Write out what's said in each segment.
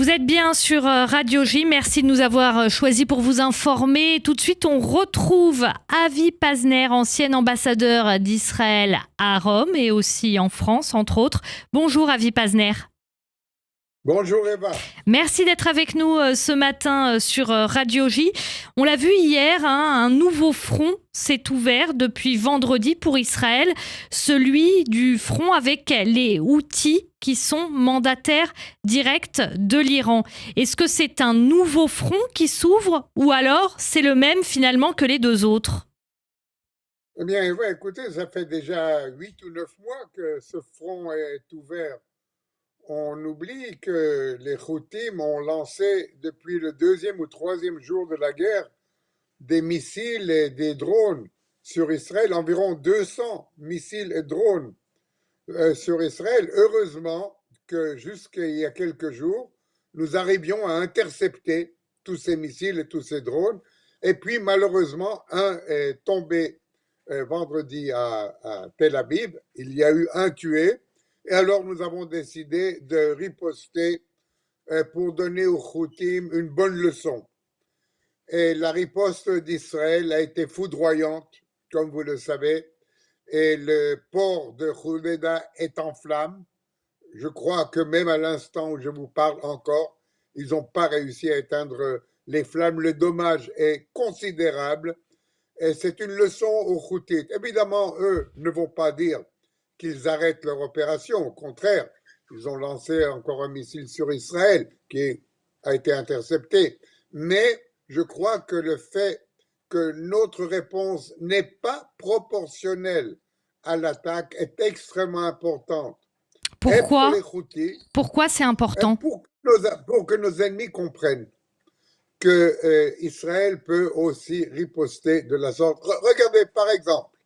Vous êtes bien sur Radio J. Merci de nous avoir choisi pour vous informer. Tout de suite, on retrouve Avi Pazner, ancien ambassadeur d'Israël à Rome et aussi en France, entre autres. Bonjour Avi Pazner. Bonjour Eva. Merci d'être avec nous ce matin sur Radio J. On l'a vu hier, un nouveau front s'est ouvert depuis vendredi pour Israël, celui du front avec les Houthis qui sont mandataires directs de l'Iran. Est-ce que c'est un nouveau front qui s'ouvre ou alors c'est le même finalement que les deux autres ? Eh bien Eva, écoutez, ça fait déjà 8 ou 9 mois que ce front est ouvert. On oublie que les Houthis ont lancé depuis le 2e ou 3e jour de la guerre des missiles et des drones sur Israël, environ 200 missiles et drones sur Israël. Heureusement que jusqu'il y a quelques jours, nous arrivions à intercepter tous ces missiles et tous ces drones. Et puis malheureusement, un est tombé vendredi à Tel Aviv. Il y a eu un tué. Et alors nous avons décidé de riposter pour donner aux Houthis une bonne leçon. Et la riposte d'Israël a été foudroyante, comme vous le savez, et le port de Hodeïda est en flammes. Je crois que même à l'instant où je vous parle encore, ils n'ont pas réussi à éteindre les flammes. Le dommage est considérable et c'est une leçon aux Houthis. Évidemment, eux ne vont pas dire qu'ils arrêtent leur opération. Au contraire, ils ont lancé encore un missile sur Israël qui a été intercepté. Mais je crois que le fait que notre réponse n'est pas proportionnelle à l'attaque est extrêmement importante. Pourquoi ? Et pour les Houthis, Pourquoi c'est important ? pour que nos ennemis comprennent que Israël peut aussi riposter de la sorte. Regardez par exemple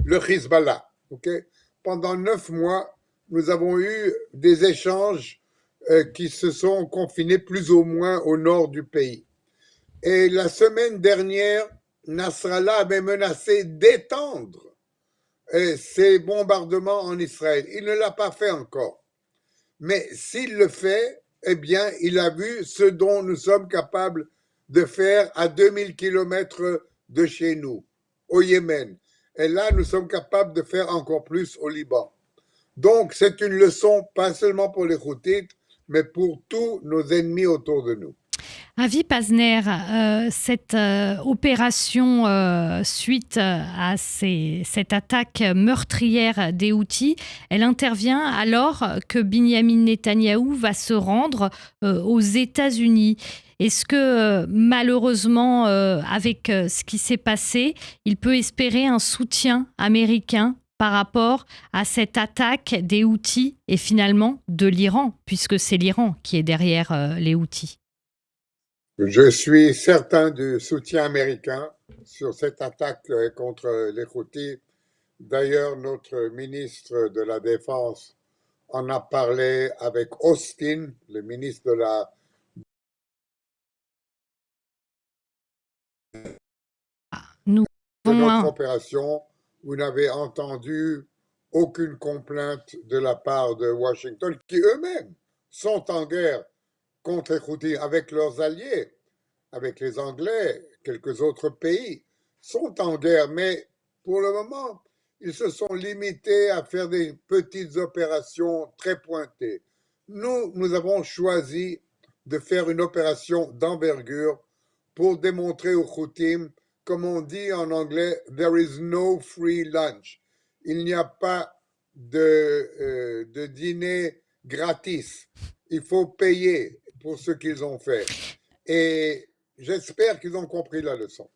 le Hezbollah. Okay? Pendant 9 mois, nous avons eu des échanges qui se sont confinés plus ou moins au nord du pays. Et la semaine dernière, Nasrallah avait menacé d'étendre ses bombardements en Israël. Il ne l'a pas fait encore. Mais s'il le fait, eh bien, il a vu ce dont nous sommes capables de faire à 2000 kilomètres de chez nous, au Yémen. Et là, nous sommes capables de faire encore plus au Liban. Donc, c'est une leçon, pas seulement pour les Houthis, mais pour tous nos ennemis autour de nous. Avi Pazner, cette opération suite à cette attaque meurtrière des Houthis, elle intervient alors que Binyamin Netanyahou va se rendre aux États-Unis. Est-ce que malheureusement, avec ce qui s'est passé, il peut espérer un soutien américain par rapport à cette attaque des Houthis et finalement de l'Iran, puisque c'est l'Iran qui est derrière les Houthis? Je suis certain du soutien américain sur cette attaque contre les Houthis. D'ailleurs, notre ministre de la Défense en a parlé avec Austin, le ministre de notre opération. Vous n'avez entendu aucune complainte de la part de Washington, qui eux-mêmes sont en guerre contre les Houthis avec leurs alliés, avec les Anglais, quelques autres pays, sont en guerre, mais pour le moment, ils se sont limités à faire des petites opérations très pointées. Nous avons choisi de faire une opération d'envergure pour démontrer aux Houthis, comme on dit en anglais, there is no free lunch. Il n'y a pas de dîner gratis. Il faut payer pour ce qu'ils ont fait. Et j'espère qu'ils ont compris la leçon.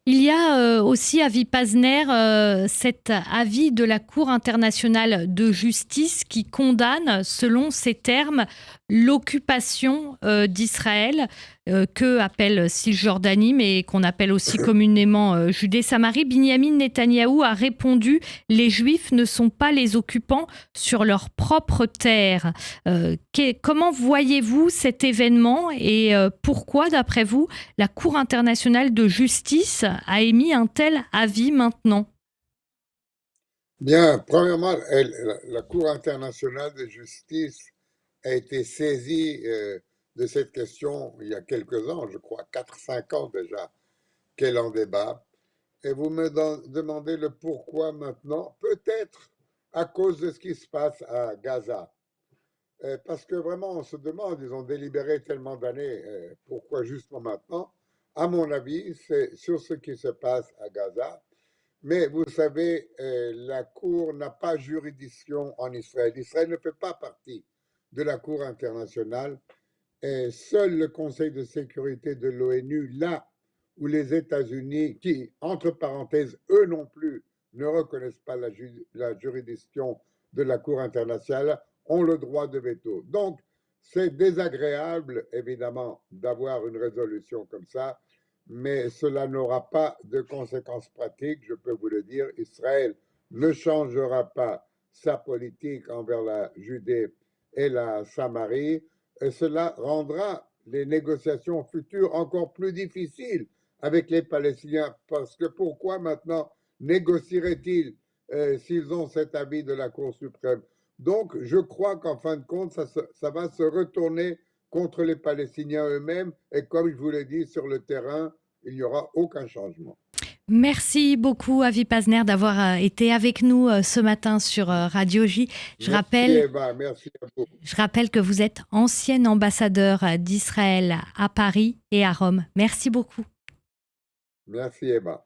Il y a aussi, Avi Pazner, cet avis de la Cour internationale de justice qui condamne, selon ses termes, l'occupation d'Israël, que appelle Cisjordanie, mais qu'on appelle aussi communément Judée-Samarie. Binyamin Netanyahou a répondu « Les Juifs ne sont pas les occupants sur leur propre terre ». Comment voyez-vous cet événement et pourquoi, d'après vous, la Cour internationale de justice a émis un tel avis maintenant? Bien, premièrement, la Cour internationale de justice a été saisie de cette question il y a quelques ans, je crois, 4 5 ans déjà, qu'elle en débat. Et vous me demandez le pourquoi maintenant, peut-être à cause de ce qui se passe à Gaza. Parce que vraiment, on se demande, ils ont délibéré tellement d'années, pourquoi justement maintenant? À mon avis, c'est sur ce qui se passe à Gaza. Mais vous savez, la Cour n'a pas juridiction en Israël. Israël ne fait pas partie de la Cour internationale. Et seul le Conseil de sécurité de l'ONU, là où les États-Unis, qui, entre parenthèses, eux non plus, ne reconnaissent pas la juridiction de la Cour internationale, ont le droit de veto. Donc, c'est désagréable, évidemment, d'avoir une résolution comme ça, mais cela n'aura pas de conséquences pratiques, je peux vous le dire. Israël ne changera pas sa politique envers la Judée et la Samarie, et cela rendra les négociations futures encore plus difficiles avec les Palestiniens, parce que pourquoi maintenant négocieraient-ils s'ils ont cet avis de la Cour suprême? Donc, je crois qu'en fin de compte, ça va se retourner contre les Palestiniens eux-mêmes, et comme je vous l'ai dit, sur le terrain, il n'y aura aucun changement. Merci beaucoup, Avi Pazner, d'avoir été avec nous ce matin sur Radio J. Merci Eva, merci à vous. Je rappelle que vous êtes ancien ambassadeur d'Israël à Paris et à Rome. Merci beaucoup. Merci Eva.